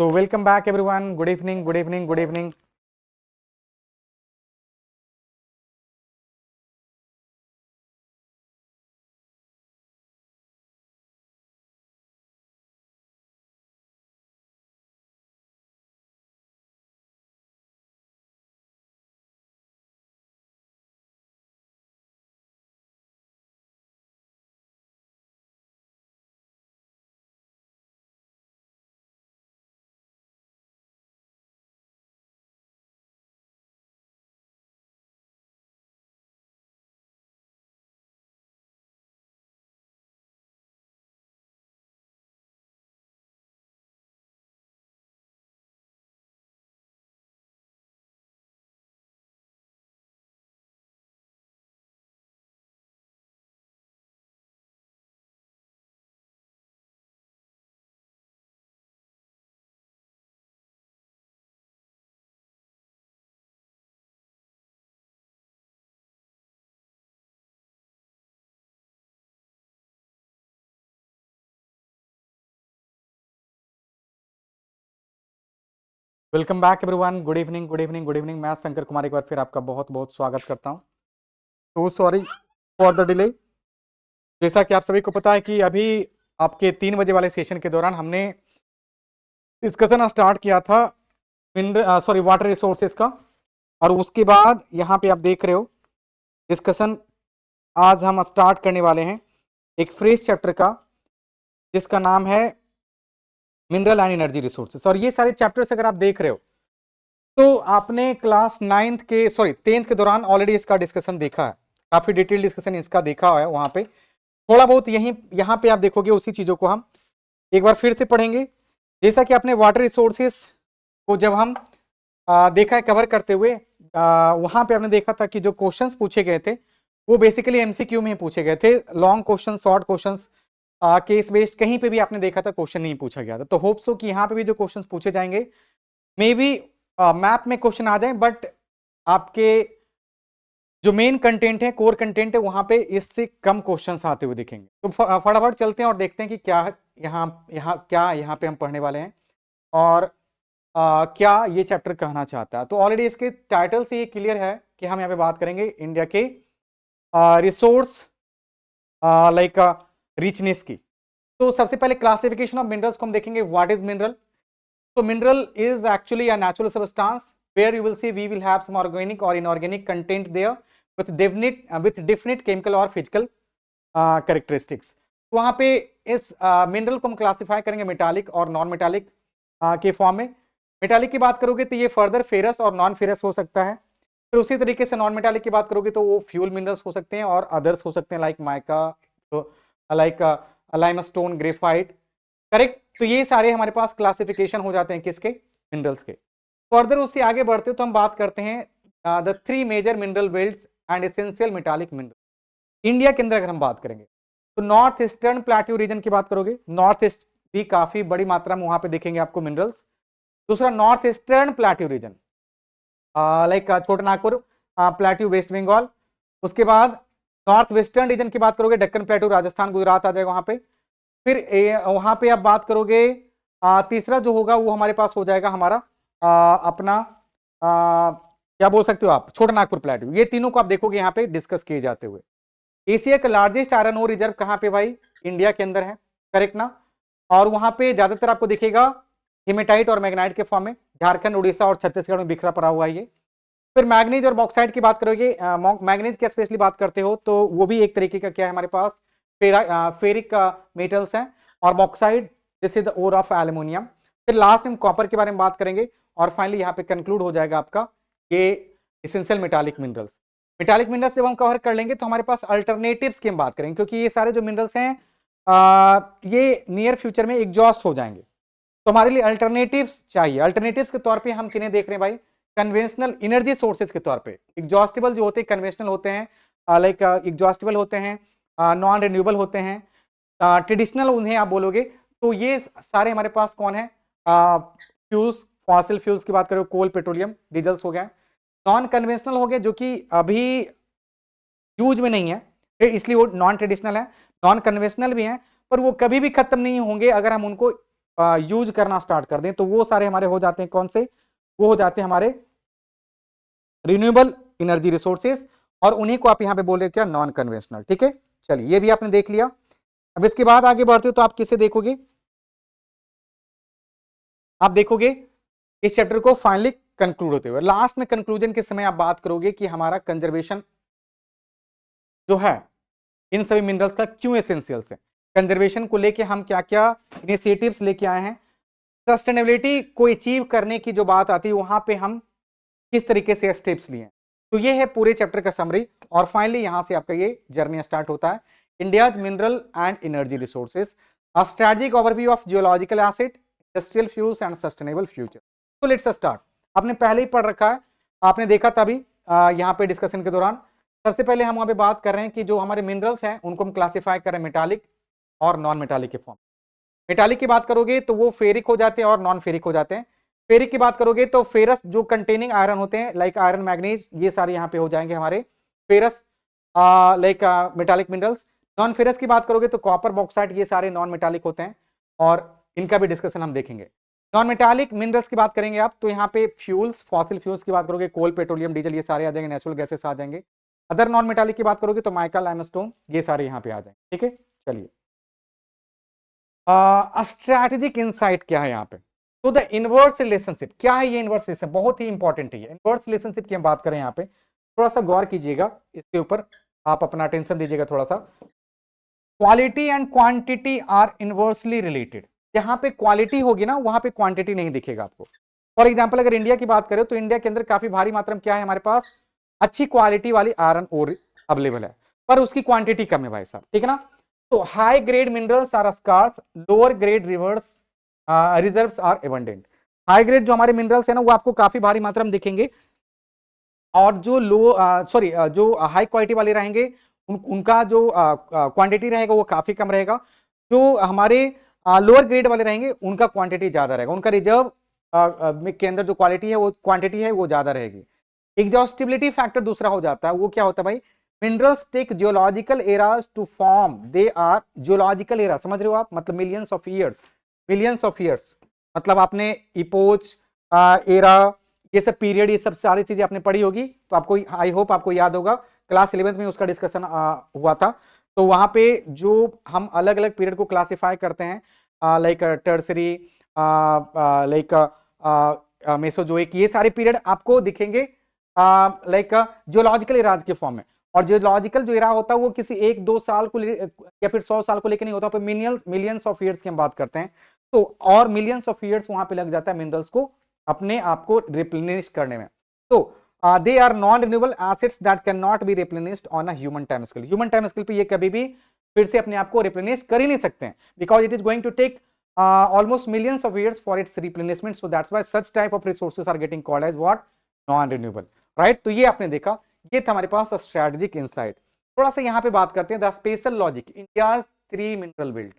So welcome back everyone. Good evening, good evening, good evening. Welcome back everyone. Good evening, good evening, good evening. मैं शंकर कुमार एक बार फिर आपका बहुत बहुत स्वागत करता हूं. तो सॉरी फॉर द डिले. जैसा कि आप सभी को पता है कि अभी आपके 3 बजे वाले सेशन के दौरान हमने डिस्कशन स्टार्ट किया था वाटर रिसोर्सेज का. और उसके बाद यहाँ पे आप देख रहे हो डिस्कशन आज हम स्टार्ट करने वाले हैं एक फ्रेश चैप्टर का जिसका नाम है मिनरल एंड एनर्जी रिसोर्सेज. और ये सारे चैप्टर्स अगर आप देख रहे हो तो आपने क्लास 10th के दौरान ऑलरेडी इसका डिस्कशन देखा है. काफी डिटेल डिस्कशन इसका देखा है. वहां पे थोड़ा बहुत यहाँ पे आप देखोगे उसी चीजों को हम एक बार फिर से पढ़ेंगे. जैसा कि आपने वाटर रिसोर्सेज को जब हम देखा है कवर करते हुए, वहां पे आपने देखा था कि जो क्वेश्चंस पूछे गए थे वो बेसिकली एमसीक्यू में पूछे गए थे. Long question, short questions, case based कहीं पे भी आपने देखा था क्वेश्चन नहीं पूछा गया था. तो होप सो कि यहाँ पे भी जो क्वेश्चंस पूछे जाएंगे मे बी मैप में क्वेश्चन आ जाए, बट आपके जो मेन कंटेंट है, कोर कंटेंट है, वहां पे इससे कम क्वेश्चंस आते हुए दिखेंगे. तो फटाफट चलते हैं और देखते हैं कि क्या यहाँ पे हम पढ़ने वाले हैं और क्या ये चैप्टर कहना चाहता है. तो ऑलरेडी इसके टाइटल से ये क्लियर है कि हम यहाँ पे बात करेंगे इंडिया के रिसोर्स लाइक रिचनेस की. तो सबसे पहले क्लासिफिकेशन ऑफ मिनरल्स को हम देखेंगे. What is mineral? So mineral is actually a natural substance where you will see we will have some organic or inorganic content there with definite chemical or physical characteristics. तो वहाँ पे इस mineral को हम classify करेंगे metallic और non metallic के form में. मेटालिक की बात करोगे तो ये फर्दर फेरस और नॉन फेरस हो सकता है. फिर उसी तरीके से नॉन मेटालिक की बात करोगे तो वो फ्यूल मिनरल्स हो सकते हैं और अदर्स हो सकते हैं like mica, like limestone, graphite. Correct. तो ये सारे हमारे पास क्लासिफिकेशन हो जाते हैं किसके? मिनरल्स के. फर्दर उससे आगे बढ़ते हो तो हम बात करते हैं the 3 major mineral belts and essential metallic mineral. India के अंदर अगर हम बात करेंगे तो नॉर्थ ईस्टर्न प्लेट्यू रीजन की बात करोगे, नॉर्थ ईस्ट भी काफी बड़ी मात्रा में वहां पे देखेंगे आपको मिनरल्स. दूसरा north eastern plateau region like छोटा नागपुर प्लेट्यू, वेस्ट बंगाल. उसके बाद नॉर्थ वेस्टर्न रीजन की बात करोगे, दक्कन प्लेट्यू, राजस्थान, गुजरात आ जाएगा वहां पे. फिर वहां पे आप बात करोगे तीसरा जो होगा वो हमारे पास हो जाएगा हमारा अपना क्या बोल सकते हो आप, छोटा नागपुर प्लेट्यू. ये तीनों को आप देखोगे यहाँ पे डिस्कस किए जाते हुए. एशिया का लार्जेस्ट आयरन ओर रिजर्व कहाँ पे भाई? इंडिया के अंदर है. करेक्ट ना. और वहां पे ज्यादातर आपको दिखेगा हिमेटाइट और मैग्नाइट के फॉर्म में. झारखंड, उड़ीसा और छत्तीसगढ़ में बिखरा पड़ा हुआ है ये. फिर मैग्नीज और बॉक्साइट की बात करोगे, मैग्नीज की स्पेशली बात करते हो तो वो भी एक तरीके का क्या है हमारे पास, फेरिक मेटल्स हैं. और bauxite this is the ore of aluminium. फिर लास्ट में कॉपर के बारे में बात करेंगे और फाइनली यहाँ पे कंक्लूड हो जाएगा आपका ये essential metallic minerals. Metallic minerals जब हम कवर कर लेंगे तो हमारे पास अल्टरनेटिव्स की हम बात करेंगे, क्योंकि ये सारे जो मिनरल्स हैं ये नियर फ्यूचर में एग्जॉस्ट हो जाएंगे. तो हमारे लिए अल्टरनेटिव्स चाहिए. अल्टरनेटिव्स के तौर पे हम किन्हें देख रहे हैं भाई? कन्वेंशनल एनर्जी सोर्सेज के तौर पे. एग्जॉस्टेबल जो होते हैं कन्वेंशनल होते हैं, लाइक एग्जॉस्टेबल होते हैं, नॉन रिन्यूएबल होते हैं, ट्रेडिशनल उन्हें आप बोलोगे. तो ये सारे हमारे पास कौन है? फ्यूल्स, फॉसिल फ्यूल्स की बात करें, कोल, पेट्रोलियम, डीजल्स हो गए. नॉन कन्वेंशनल हो गए जो कि अभी यूज में नहीं है, इसलिए वो नॉन ट्रेडिशनल है. नॉन कन्वेंशनल भी हैं पर वो कभी भी खत्म नहीं होंगे अगर हम उनको यूज करना स्टार्ट कर दें तो वो सारे हमारे हो जाते हैं कौन से, वो हो जाते हैं हमारे रिन्यूएबल एनर्जी रिसोर्सेज, और उन्हीं को आप यहां पे बोल रहे हो क्या, नॉन कन्वेंशनल। ठीक है, चलिए ये भी आपने देख लिया। अब इसके बाद आगे बढ़ते हो तो आप किसे देखोगे, आप देखोगे इस चैप्टर को फाइनली कंक्लूड होते हुए, लास्ट में कंक्लूजन के समय आप बात करोगे कि हमारा कंजर्वेशन जो है इन सभी मिनरल्स का क्यों एसेंशियल्स है, कंजर्वेशन को लेके हम क्या क्या इनिशिएटिव्स लेके आए हैं, सस्टेनेबिलिटी को अचीव करने की जो बात आती है वहां पे हम किस तरीके से स्टेप्स लिए हैं। तो ये है पूरे चैप्टर का समरी, और फाइनली यहां से आपका ये जर्नी स्टार्ट होता है, India's mineral and energy resources, a strategic overview of geological asset, industrial fuels and sustainable future. तो लेट्स स्टार्ट। आपने पहले ही पढ़ रखा है, आपने देखा था अभी यहाँ पे डिस्कशन के दौरान। सबसे पहले हम वहां पे बात कर रहे हैं कि जो हमारे मिनरल्स हैं उनको हम क्लासिफाई कर रहे हैं मेटालिक और नॉन मेटालिक के फॉर्म। मेटालिक की बात करोगे तो वो फेरिक हो जाते हैं और नॉन फेरिक हो जाते हैं। फेरिक की बात करोगे तो फेरस जो कंटेनिंग आयरन होते हैं लाइक आयरन, मैग्नीज, ये सारे यहाँ पे हो जाएंगे हमारे ferrous like metallic minerals. Non ferrous की बात करोगे तो कॉपर, बॉक्साइट, ये सारे नॉन मेटालिक होते हैं और इनका भी डिस्कशन हम देखेंगे। नॉन मेटालिक मिनरल्स की बात करेंगे आप तो यहाँ पे फ्यूल्स, फॉसिल फ्यूल्स की बात करोगे, कोल, पेट्रोलियम, डीजल, ये सारे आ जाएंगे, नेचुरल गैसेस आ जाएंगे। अदर नॉन मेटालिक की बात करोगे तो माइका, लाइमस्टोन, ये सारे यहाँ पे आ जाएंगे। ठीक है, चलिए स्ट्रैटेजिक इनसाइट क्या है यहाँ पे, तो द इनवर्स रिलेशनशिप क्या है, ये इनवर्स रिलेशनशिप बहुत ही इंपॉर्टेंट है। इनवर्स रिलेशनशिप की हम बात करें यहाँ पे, थोड़ा सा गौर कीजिएगा इसके ऊपर, आप अपना अटेंशन दीजिएगा थोड़ा सा। Quality and quantity are inversely related. जहां पे क्वालिटी होगी ना वहां पे क्वांटिटी नहीं दिखेगा आपको। फॉर एग्जांपल अगर इंडिया की बात करें तो इंडिया के अंदर काफी भारी मात्रा में क्या है, हमारे पास अच्छी क्वालिटी वाली आयरन ओर अवेलेबल है, पर उसकी क्वांटिटी कम है भाई साहब। ठीक है ना, तो high grade minerals are scarce, lower grade rivers reserves are abundant. High grade जो हमारे मिनरल्स है ना वो आपको काफी भारी मात्रा में दिखेंगे, और जो लो जो हाई क्वालिटी वाले रहेंगे उनका जो क्वांटिटी रहेगा वो काफी कम रहेगा। जो हमारे लोअर ग्रेड वाले रहेंगे उनका क्वांटिटी ज्यादा रहेगा, उनका रिजर्व के अंदर जो क्वालिटी है वो क्वांटिटी है वो ज्यादा रहेगी। एग्जॉस्टिबिलिटी फैक्टर दूसरा हो जाता है, वो क्या होता है भाई, minerals take geological eras to form, they are geological era, समझ रहे हो आप, मतलब millions of years, millions of years, मतलब आपने इपोज एरा ये सब पीरियड, ये सब सारी चीजें आपने पढ़ी होगी, तो आपको आई होप आपको याद होगा, क्लास 11th में उसका डिस्कशन हुआ था। तो वहां पे जो हम अलग अलग पीरियड को क्लासिफाई करते हैं लाइक टर्सरी, लाइक मेसोजोइक, ये सारे पीरियड आपको दिखेंगे लाइक जियोलॉजिकल इराज के फॉर्म में। और जियोलॉजिकल जो इरा होता है वो किसी 1-2 साल को या फिर 100 साल को लेकर नहीं होता, पर मिलियंस ऑफ ईयर्स की हम बात करते हैं। तो और मिलियंस ऑफ ईयर्स वहां पे लग जाता है मिनरल्स को अपने आप को रिप्लेनिश करने में। तो they are non renewable assets that can not be replenished on a human time scale. Human time scale पे ये कभी भी फिर से अपने आप को रिप्लेनिश कर ही नहीं सकते हैं, because it is going to take almost millions of years for its replenishment, so that's why such type of resources are getting called as what, non renewable, right? तो ये आपने देखा, ये था हमारे पास स्ट्रेटेजिक इनसाइट। थोड़ा सा यहाँ पे बात करते हैं the special logic India's 3 mineral belt.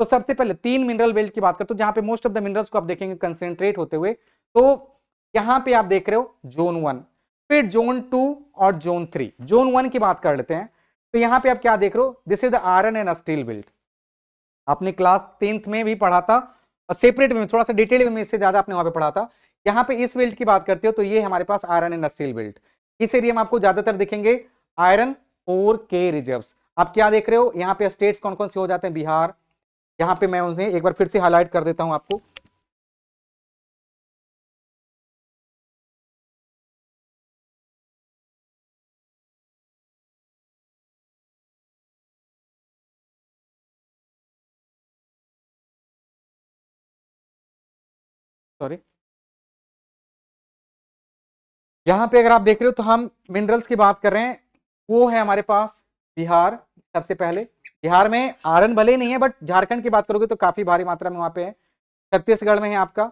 तो सबसे पहले 3 मिनरल बेल्ट की बात करते हैं, जहां पे मोस्ट ऑफ द मिनरल्स को आप देखेंगे कंसेंट्रेट होते हुए। तो यहां पे आप देख रहे हो जोन 1, फिर जोन 2 और जोन 3। जोन 1 की बात कर लेते हैं, तो यहां पे आप क्या देख रहे हो, this is the iron and steel belt. आपने क्लास 10th में भी पढ़ा था सेपरेट में, थोड़ा सा डिटेल में, इससे ज्यादा आपने वहां पे पढ़ा था। यहां पे इस बेल्ट की बात करते हो तो ये हमारे पास आयरन एंड स्टील बेल्ट, इस एरिया में आपको ज्यादातर दिखेंगे आयरन और के रिजर्व्स। आप क्या देख रहे हो यहाँ पे स्टेट्स कौन कौन से हो जाते हैं, बिहार, यहाँ पे मैं उन्हें एक बार फिर से हाईलाइट कर देता हूं आपको। सॉरी, यहां पे अगर आप देख रहे हो तो हम मिनरल्स की बात कर रहे हैं, वो है हमारे पास बिहार। सबसे पहले बिहार में आयरन भले नहीं है, बट झारखंड की बात करोगे तो काफी भारी मात्रा में वहां पे है। छत्तीसगढ़ में है आपका,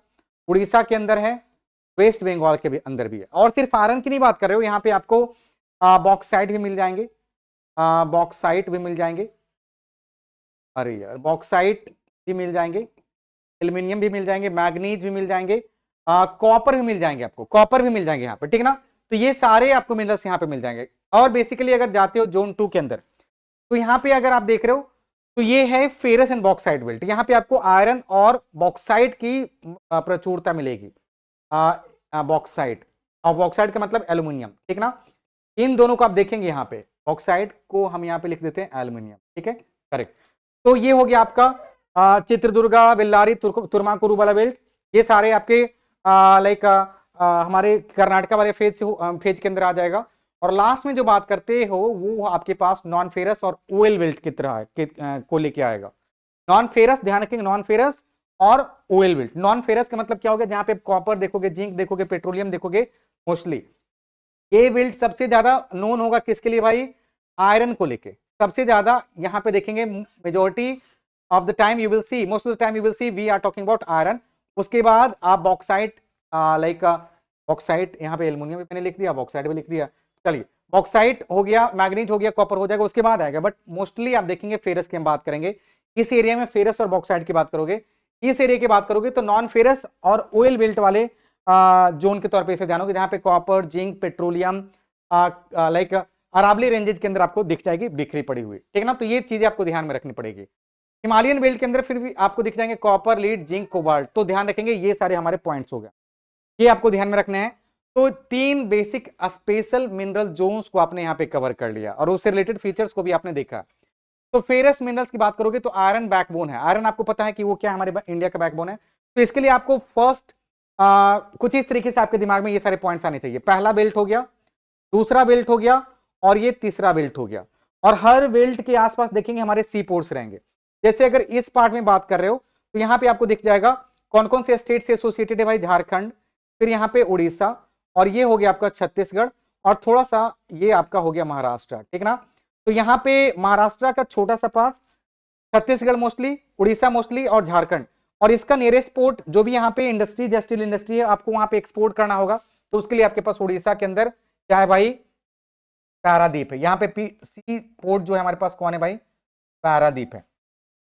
उड़ीसा के अंदर है, वेस्ट बंगाल के भी अंदर भी है। और सिर्फ आयरन की नहीं बात कर रहे हो, यहाँ पे आपको बॉक्साइट भी मिल जाएंगे, बॉक्साइट भी मिल जाएंगे, अरे यार बॉक्साइट भी मिल जाएंगे, एल्यूमिनियम भी मिल जाएंगे, मैग्नीज भी मिल जाएंगे, कॉपर भी मिल जाएंगे, आपको कॉपर भी मिल जाएंगे यहाँ पे, ठीक है ना। तो ये सारे आपको मिनरल्स यहाँ पे मिल जाएंगे। और बेसिकली अगर जाते हो जोन 2 के अंदर, तो यहाँ पे अगर आप देख रहे हो तो ये है फेरस एंड बॉक्साइट बेल्ट। यहाँ पे आपको आयरन और बॉक्साइट की प्रचुरता मिलेगी। बॉक्साइट, और बॉक्साइट का मतलब एल्यूमिनियम, ठीक ना। इन दोनों को आप देखेंगे यहाँ पे, बॉक्साइट को हम यहाँ पे लिख देते हैं एल्यूमिनियम, ठीक है, करेक्ट। तो ये हो गया आपका चित्रदुर्गा, बेल्लारी, तुर्माकुरु वाला बेल्ट। ये सारे आपके लाइक हमारे कर्नाटका वाले फेज के अंदर आ जाएगा। और लास्ट में जो बात करते हो वो आपके पास नॉन फेरस और ओएल बेल्ट की तरह को लेके आएगा। नॉन फेरस, ध्यान रखेंगे, नॉन फेरस और ओएल बेल्ट। नॉन फेरस का मतलब क्या होगा, जहां पे कॉपर देखोगे, जिंक देखोगे, पेट्रोलियम देखोगे मोस्टली। ये बेल्ट सबसे ज्यादा नोन होगा किसके लिए भाई, आयरन को लेके सबसे ज्यादा यहाँ पे देखेंगे। Majority of the time you will see, most of the time you will see we are talking about iron. उसके बाद आप बॉक्साइट, लाइक बॉक्साइट, यहाँ पे एल्यूमिनियम भी मैंने लिख दिया, बॉक्साइट भी लिख दिया। चलिए, बॉक्साइट हो गया, मैग्नीज हो गया, कॉपर हो जाएगा, उसके बाद आएगा। बट मोस्टली आप देखेंगे फेरस की हम बात करेंगे। इस एरिया में फेरस और बॉक्साइट की बात करोगे, इस एरिया की बात करोगे तो नॉन फेरस और ओयल बेल्ट वाले जोन के तौर पे इसे जानोगे, जहां पे copper, zinc, petroleum like Aravalli ranges के अंदर आपको दिख जाएगी बिखरी पड़ी हुई, ठीक है ना। तो ये चीजें आपको ध्यान में रखनी पड़ेगी। हिमालयन बेल्ट के अंदर फिर भी आपको दिख जाएंगे कॉपर, लीड, जिंक, कोबाल्ट। तो ध्यान रखेंगे, ये सारे हमारे पॉइंट्स हो गए, ये आपको ध्यान में रखने हैं। तो 3 बेसिक स्पेशल मिनरल जोन्स को आपने यहाँ पे कवर कर लिया और उससे रिलेटेड फीचर्स को भी आपने देखा। तो फेरस मिनरल्स की बात करोगे तो आयरन बैकबोन है। आयरन आपको पता है कि वो क्या है, हमारे इंडिया का बैकबोन है। तो इसके लिए आपको फर्स्ट कुछ इस तरीके से आपके दिमाग में ये सारे पॉइंट्स आने चाहिए। पहला बेल्ट हो गया, दूसरा बेल्ट हो गया, और ये तीसरा बेल्ट हो गया। और हर बेल्ट के आसपास देखेंगे हमारे सी पोर्ट्स रहेंगे। जैसे अगर इस पार्ट में बात कर रहे हो तो यहाँ पे आपको दिख जाएगा कौन कौन से स्टेट से एसोसिएटेड है भाई, झारखंड, फिर यहाँ पे उड़ीसा, और ये हो गया आपका छत्तीसगढ़, और थोड़ा सा ये आपका हो गया महाराष्ट्र, ठीक ना। तो यहाँ पे महाराष्ट्र का छोटा सा part, Chhattisgarh mostly, Orissa mostly, और झारखंड। और इसका नियरेस्ट पोर्ट जो भी यहाँ पे इंडस्ट्री, स्टील इंडस्ट्री है, आपको वहां पे एक्सपोर्ट करना होगा। तो उसके लिए आपके पास उड़ीसा के अंदर क्या है भाई, पारादीप है। यहाँ पे सी पोर्ट जो है हमारे पास कौन है भाई, पारादीप है,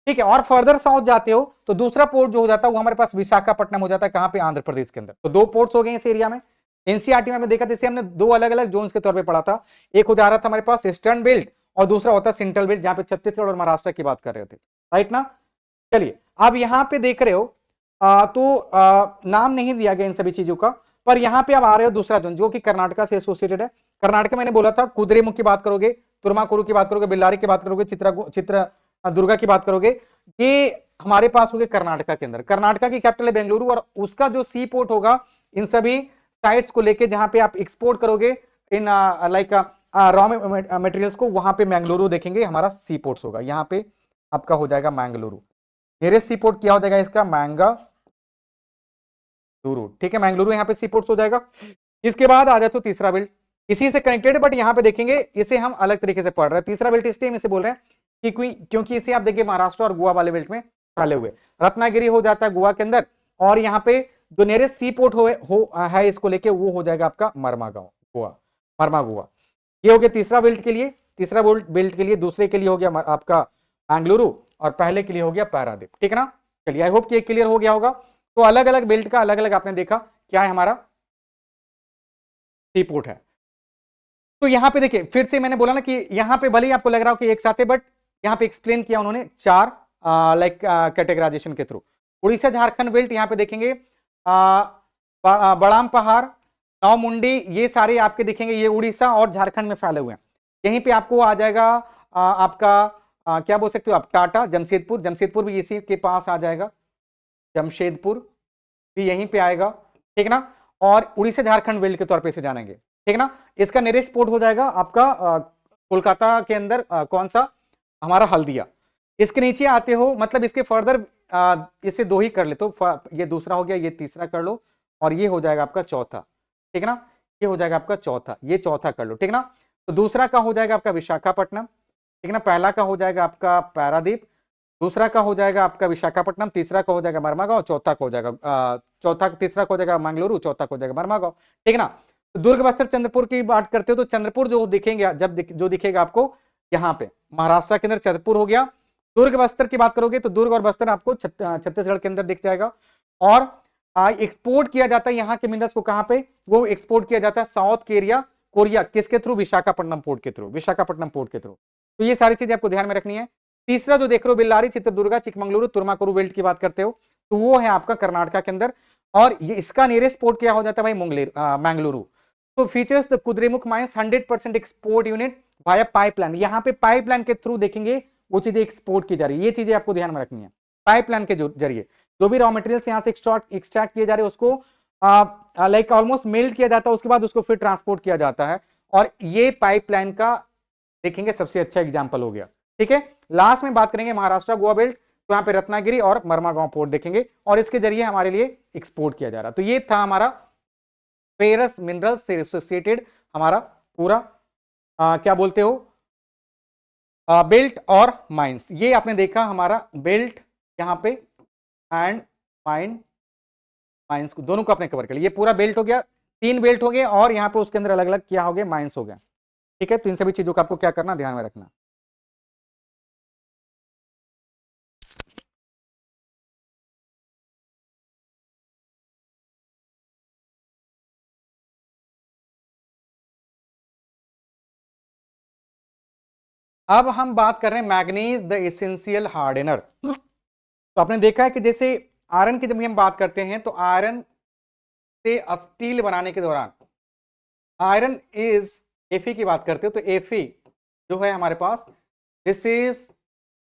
ठीक है। और फर्दर साउथ जाते हो तो दूसरा पोर्ट जो हो जाता है वो हमारे पास विशाखापट्टनम हो जाता है। कहां पे, आंध्र प्रदेश के अंदर। तो 2 पोर्ट्स हो गए इस एरिया में। एनसीईआरटी में हमने देखा था, इसे हमने 2 अलग अलग जोन्स के तौर पे पढ़ा था। एक हो जा रहा था हमारे पास ईस्टर्न बेल्ट, और दूसरा होता है सेंट्रल बेल्ट, जहां पे छत्तीसगढ़ और महाराष्ट्र की बात कर रहे थे, राइट ना। चलिए, अब यहां पे देख रहे हो नाम नहीं दिया गया इन सभी चीजों का, पर यहां पे आप आ रहे हो दूसरा जोन जो कि कर्नाटका से एसोसिएटेड है। कर्नाटक मैंने बोला था, कुद्रेमुख की बात करोगे, तुर्माकुरु की बात करोगे, बेल्लारी की बात करोगे, चित्रदुर्गा की बात करोगे, ये हमारे पास हो गए कर्नाटका के अंदर। कर्नाटका की कैपिटल है बेंगलुरु, और उसका जो सी पोर्ट होगा इन सभी साइट्स को लेके जहां पे आप एक्सपोर्ट करोगे इन लाइक रॉ मटेरियल्स को, वहां पे मैंगलुरु देखेंगे हमारा सी पोर्ट्स होगा। यहाँ पे आपका हो जाएगा मैंगलुरु। नियरेस्ट सी पोर्ट क्या हो जाएगा इसका, मैंगलुरु, ठीक है, मैंगलुरु यहाँ पे सी पोर्ट्स हो जाएगा। इसके बाद आ जाए तो तीसरा बेल्ट, इसी से कनेक्टेड, बट यहाँ पे देखेंगे इसे हम अलग तरीके से पढ़ रहे हैं। तीसरा बेल्ट इसलिए हम इसे बोल रहे हैं क्योंकि इसे आप देखिए महाराष्ट्र और गोवा वाले बेल्ट में फैले हुए। रत्नागिरी हो जाता है गोवा के अंदर, और यहाँ पे जो नियरेस्ट सी पोर्ट है इसको लेके वो हो जाएगा आपका मर्मागांव, गोवा। ये हो गया तीसरा बेल्ट के लिए। तीसरा बेल्ट के लिए, दूसरे के लिए हो गया आपका बेंगलुरु, और पहले के लिए हो गया पारादीप, ठीक है ना। चलिए, आई होप कि क्लियर हो गया होगा। तो अलग अलग बेल्ट का अलग अलग आपने देखा क्या है हमारा सी पोर्ट है। तो यहां पे देखिए, फिर से मैंने बोला ना कि यहां पे भले ही आपको लग रहा हो कि एक साथ है, बट यहां पे एक्सप्लेन किया उन्होंने 4 लाइक कैटेगराइजेशन के थ्रू। उड़ीसा झारखंड बेल्ट यहाँ पे देखेंगे, बड़ाम पहाड़, नौमुंडी, ये सारे आपके दिखेंगे, ये उड़ीसा और झारखंड में फैले हुए हैं। यहीं पे आपको आ जाएगा आपका क्या बोल सकते हो आप, टाटा, जमशेदपुर भी इसी के पास आ जाएगा, जमशेदपुर भी यहीं पे आएगा, ठीक ना। और उड़ीसा झारखंड बेल्ट के तौर पे इसे जानेंगे, ठीक ना। इसका नियरेस्ट पोर्ट हो जाएगा आपका कोलकाता के अंदर कौन सा, हमारा हल्दिया। इसके नीचे आते हो, मतलब इसके फर्दर इसे 2 ही कर ले, तो ये दूसरा हो गया, ये तीसरा कर लो, और ये हो जाएगा आपका चौथा, ठीक ना। ये हो जाएगा आपका चौथा, ये चौथा कर लो, ठीक ना। तो दूसरा का हो जाएगा आपका विशाखापट्टनम, ठीक ना। पहला का हो जाएगा आपका पारादीप, दूसरा का हो जाएगा आपका विशाखापट्टनम, तीसरा का हो जाएगा मरमागांव, चौथा का हो जाएगा तीसरा का हो जाएगा मंगलुरु, चौथा का हो जाएगा मरमागांव, ठीक ना। तो दुर्ग, बस्तर, चंद्रपुर की बात करते हो तो चंद्रपुर जो दिखेंगे, जो दिखेगा आपको यहाँ पे महाराष्ट्र के अंदर चंद्रपुर हो गया। दुर्ग बस्तर की बात करोगे तो दुर्ग और बस्तर आपको छत्तीसगढ़ के अंदर दिख जाएगा। और एक्सपोर्ट किया जाता है यहाँ के मिनरल्स को, कहां पे, वो एक्सपोर्ट किया जाता है साउथ कोरिया, किसके थ्रू, विशाखापट्टनम पोर्ट के थ्रू। तो ये सारी चीजें आपको ध्यान में रखनी है। तीसरा जो देख रहे हो बेल्लारी, चित्रदुर्गा, चिकमंगलुरु, तुर्माकुरु बेल्ट की बात करते हो तो वो है आपका कर्नाटका के अंदर, और ये इसका नियरेस्ट पोर्ट क्या हो जाता है भाई, मैंगलुरु। तो features the Kudremukh mines 100% export unit via pipeline, यहाँ पे पाइपलाइन के थ्रू देखेंगे वो चीजें एक्सपोर्ट की जा रही है, ये चीजें आपको ध्यान में रखनी है। पाइपलाइन के जरिए जो भी रॉ मटेरियल्स यहाँ से एक्सट्रैक्ट किए जा रहे हैं उसको लाइक ऑलमोस्ट मेल्ट किया जाता है, उसके बाद उसको फिर ट्रांसपोर्ट किया जाता है, और ये पाइपलाइन का देखेंगे सबसे अच्छा एग्जाम्पल हो गया। ठीक है, लास्ट में बात करेंगे महाराष्ट्र गोवा बेल्ट, तो यहाँ पे रत्नागिरी और मरमागांव पोर्ट देखेंगे, और इसके जरिए हमारे लिए एक्सपोर्ट किया जा रहा। तो ये था हमारा फेरस मिनरल्स से एसोसिएटेड हमारा पूरा क्या बोलते हो बेल्ट और माइंस। ये आपने देखा हमारा बेल्ट यहाँ पे एंड माइंस को दोनों को आपने कवर कर लिया, ये पूरा बेल्ट हो गया, 3 बेल्ट हो गए, और यहाँ पे उसके अंदर अलग अलग क्या हो गया, माइंस हो गया। ठीक है, तो इन सभी चीजों का आपको क्या करना, ध्यान में रखना। अब हम बात कर रहे हैं मैग्नीज द एसेंशियल हार्डनर। तो आपने देखा है कि जैसे आयरन की जब हम बात करते हैं तो आयरन से स्टील बनाने के दौरान आयरन इज एफी की बात करते हो तो एफी जो है हमारे पास this is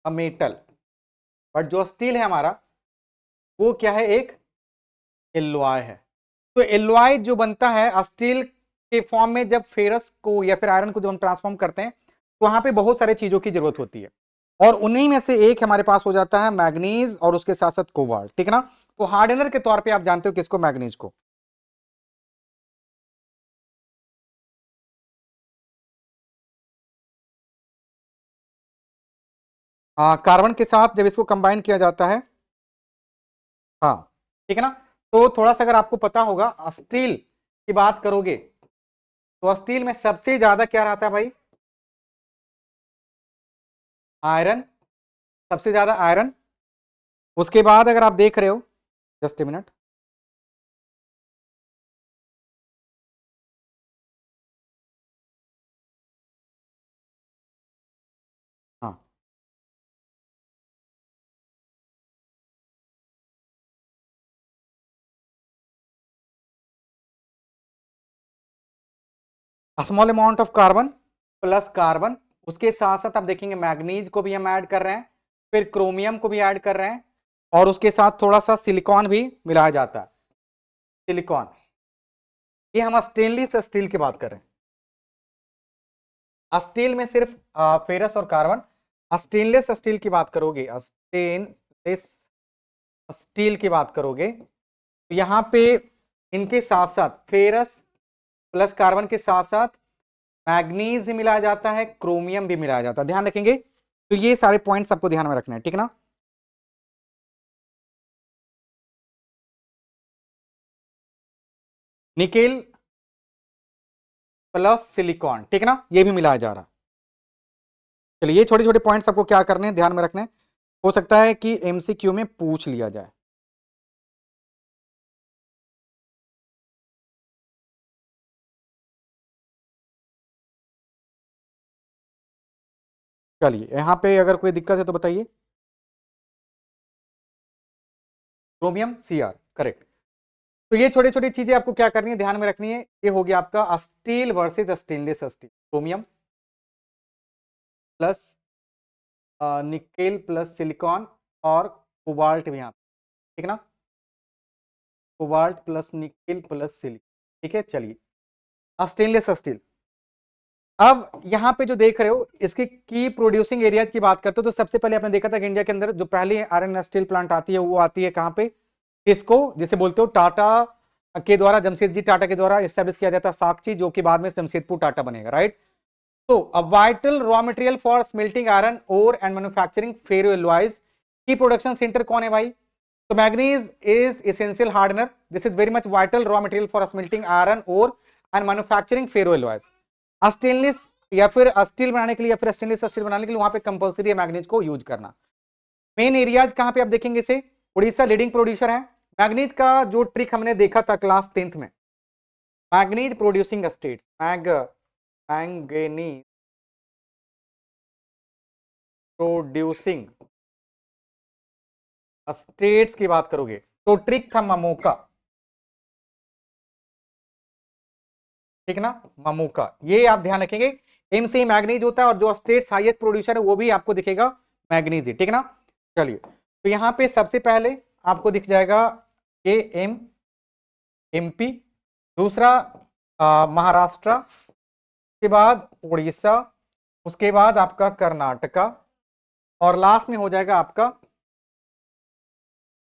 a metal, but जो स्टील है हमारा वो क्या है, एक एलॉय है। तो एलॉय जो बनता है स्टील के फॉर्म में, जब फेरस को या फिर आयरन को जब हम ट्रांसफॉर्म करते हैं तो वहां पे बहुत सारे चीजों की जरूरत होती है, और उन्हीं में से एक हमारे पास हो जाता है मैग्नीज और उसके साथ साथ कोबाल्ट। ठीक है ना, तो हार्डनर के तौर पे आप जानते हो किसको, मैग्नीज को। कार्बन के साथ जब इसको कंबाइन किया जाता है, हाँ ठीक है ना, तो थोड़ा सा अगर आपको पता होगा स्टील की बात करोगे तो स्टील में सबसे ज्यादा क्या रहता है भाई, आयरन, सबसे ज्यादा आयरन। उसके बाद अगर आप देख रहे हो, जस्ट ए मिनट, हाँ small amount of carbon plus carbon, उसके साथ साथ आप देखेंगे मैग्नीज को भी हम ऐड कर रहे हैं, फिर क्रोमियम को भी ऐड कर रहे हैं, और उसके साथ थोड़ा सा सिलिकॉन भी मिलाया जाता है। सिलिकॉन, ये हम स्टेनलेस स्टील की बात कर रहे हैं, स्टील में सिर्फ फेरस और कार्बन। स्टेनलेस स्टील की बात करोगे, स्टेनलेस स्टील की बात करोगे तो यहां पे इनके साथ साथ फेरस प्लस कार्बन के साथ साथ मैग्नीज भी मिलाया जाता है, क्रोमियम भी मिलाया जाता है, ध्यान रखेंगे। तो ये सारे पॉइंट्स आपको ध्यान में रखना है, ठीक ना। निकेल प्लस सिलिकॉन, ठीक ना, ये भी मिलाया जा रहा है। चलिए ये छोटे छोटे पॉइंट्स आपको क्या करने हैं, ध्यान में रखने हैं। हो सकता है कि एमसीक्यू में पूछ लिया जाए। चलिए यहां पे अगर कोई दिक्कत है तो बताइए। Chromium CR, correct. तो ये छोटी छोटी चीजें आपको क्या करनी है, ध्यान में रखनी है। ये हो गया आपका steel versus stainless steel, chromium plus nickel plus silicon और कोबाल्ट भी यहाँ, ठीक ना, cobalt plus nickel plus silicon, ठीक है। चलिए स्टेनलेस स्टील, अब यहाँ पे जो देख रहे हो इसकी की प्रोड्यूसिंग एरियाज की बात करते हो तो सबसे पहले आपने देखा था कि इंडिया के अंदर जो पहली आयरन स्टील प्लांट आती है वो आती है कहाँ पे, इसको जिसे बोलते हो टाटा के द्वारा, जमशेदजी टाटा के द्वारा एस्टेब्लिश किया जाता है साक्षी, जो कि बाद में जमशेदपुर टाटा बनेगा, राइट। तो a vital raw material for smelting iron ore and manufacturing ferro alloys की प्रोडक्शन सेंटर कौन है भाई, तो manganese is essential hardener, this is very much vital raw material for smelting iron ore and manufacturing ferro alloys. Stainless या फिर steel बनाने के लिए या फिर स्टेनलेस स्टील बनाने के लिए वहां पे कंपलसरी है मैग्नीज को यूज करना। मेन एरियाज कहां पे आप देखेंगे इसे, उड़ीसा लीडिंग प्रोड्यूसर है। मैग्नीज का जो ट्रिक हमने देखा था क्लास 10th में, manganese producing states, manganese producing states की बात करोगे तो ट्रिक था ममोका, ठीक ना, ममोका, ये आप ध्यान रखेंगे। एम से मैग्नीज होता है और जो स्टेट्स हाईएस्ट प्रोड्यूसर है वो भी आपको दिखेगा मैग्नीज ही, ठीक ना। चलिए, तो यहां पे सबसे पहले आपको दिख जाएगा के एम, एमपी, दूसरा महाराष्ट्र, के बाद उड़ीसा, उसके बाद आपका कर्नाटका, और लास्ट में हो जाएगा आपका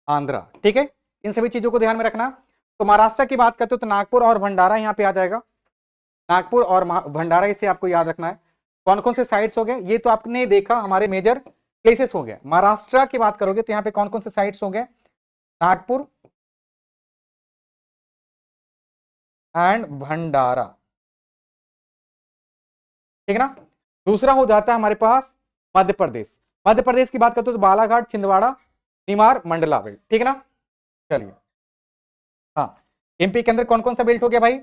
आंध्रा, ठीक है। इन सभी चीजों को ध्यान में रखना। तो महाराष्ट्र की बात करते हो तो नागपुर और भंडारा यहां पे आ जाएगा, नागपुर और भंडारा, इसे आपको याद रखना है। कौन कौन से साइट्स हो गए ये तो आपने देखा, हमारे मेजर प्लेसेस हो गए। महाराष्ट्र की बात करोगे तो यहाँ पे कौन कौन से साइट्स हो गए, नागपुर एंड भंडारा, ठीक है ना। दूसरा हो जाता है हमारे पास मध्य प्रदेश, मध्य प्रदेश की बात करते हो तो बालाघाट, छिंदवाड़ा, निमार, मंडला बेल्ट, ठीक है ना। चलिए, हाँ, एमपी के अंदर कौन कौन सा बेल्ट हो गया भाई,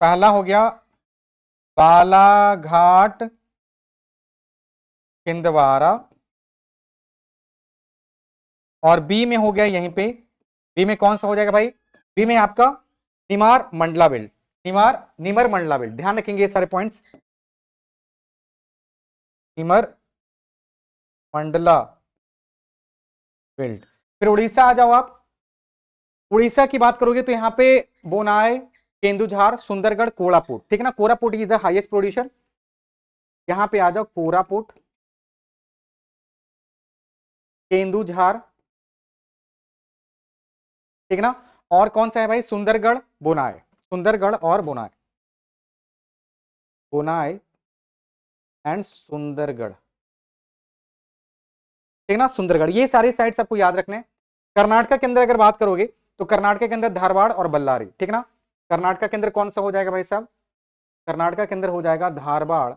पहला हो गया बालाघाट, छिंदवाड़ा, और बी में हो गया यहीं पे, बी में कौन सा हो जाएगा भाई, बी में आपका निमार मंडला बेल्ट, निमर मंडला बेल्ट, ध्यान रखेंगे ये सारे पॉइंट्स, निमर मंडला बेल्ट। फिर उड़ीसा आ जाओ आप, उड़ीसा की बात करोगे तो यहां पे बोनाई, केंदुझार, सुंदरगढ़, कोरापुट, ठीक है ना। Koraput is the highest producer, यहां पे आ जाओ कोरापुट, केंदुझार, ठीक है ना। और कौन सा है भाई, सुंदरगढ़, बोनाई, सुंदरगढ़ और बोनाई, बोनाई एंड सुंदरगढ़, ठीक है ना, सुंदरगढ़, ये सारे साइट्स आपको याद रखने हैं। कर्नाटक के अंदर अगर बात करोगे तो कर्नाटक के अंदर धारवाड़ और बल्लारी, ठीक है ना। कर्नाटक के अंदर कौन सा हो जाएगा भाई साहब, कर्नाटक के अंदर हो जाएगा धारवाड़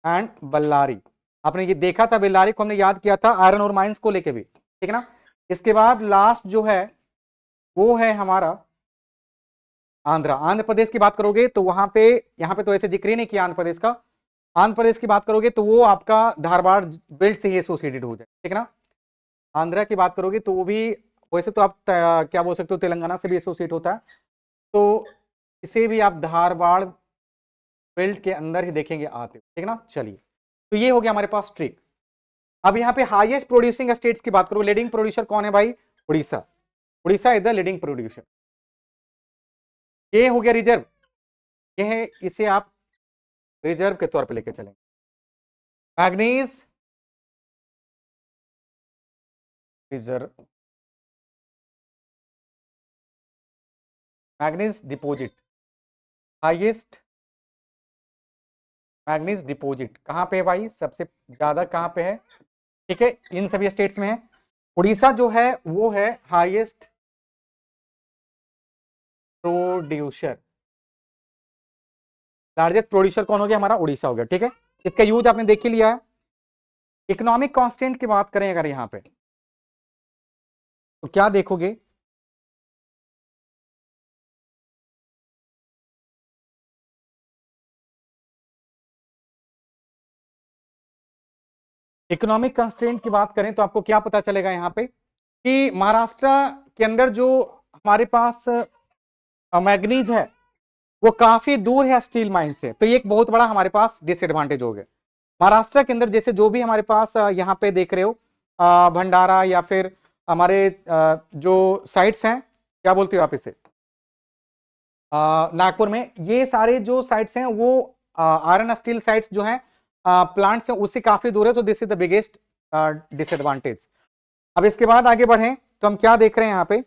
एंड बल्लारी। आपने ये देखा था, बेल्लारी को हमने याद किया था आयरन और माइंस को लेके भी, ठीक है ना। इसके बाद लास्ट जो है वो है हमारा आंध्रा, आंध्र प्रदेश की बात करोगे तो वहां पे, यहाँ पे तो ऐसे जिक्र ही नहीं किया आंध्र प्रदेश का। आंध्र प्रदेश की बात करोगे तो वो आपका धारवाड़ बेल्ट से ही एसोसिएटेड हो जाए, ठीक है ना। आंध्रा की बात करोगे तो वो भी, वैसे तो आप क्या बोल सकते हो, तेलंगाना से भी एसोसिएट होता है, तो इसे भी आप धारवाड़ बेल्ट के अंदर ही देखेंगे आते हो, ठीक है ना। चलिए, तो ये हो गया हमारे पास ट्रिक। अब यहाँ पे हाईएस्ट प्रोड्यूसिंग स्टेट्स की बात करो, लीडिंग प्रोड्यूसर कौन है भाई, Orissa, Orissa is the leading producer. ये हो गया रिजर्व, ये है, इसे आप रिजर्व के तौर पे लेके चलेंगे। Manganese reserve, manganese deposit, highest manganese deposit कहां पे है भाई, सबसे ज्यादा कहां पे है, ठीक है, इन सभी स्टेट्स में है। उड़ीसा जो है वो है हाईएस्ट प्रोड्यूसर, लार्जेस्ट प्रोड्यूसर कौन हो गया हमारा, उड़ीसा हो गया, ठीक है। इसका यूज आपने देख ही लिया है। इकोनॉमिक कांस्टेंट की बात करें अगर यहां पे तो क्या देखोगे, इकोनॉमिक कंस्ट्रेंट की बात करें तो आपको क्या पता चलेगा यहां पे कि महाराष्ट्र के अंदर जो हमारे पास मैग्नीज है वो काफी दूर है स्टील माइन से, तो ये एक बहुत बड़ा हमारे पास डिसएडवांटेज हो गया। महाराष्ट्र के अंदर जैसे जो भी हमारे पास यहाँ पे देख रहे हो भंडारा या फिर हमारे जो साइट्स हैं, क्या बोलते हो आप इसे, नागपुर में, ये सारे जो साइट्स हैं वो आयरन स्टील साइट्स जो हैं प्लांट्स हैं उससे काफी दूर है, तो this is the biggest disadvantage. अब इसके बाद आगे बढ़ें तो हम क्या देख रहे हैं यहाँ पे,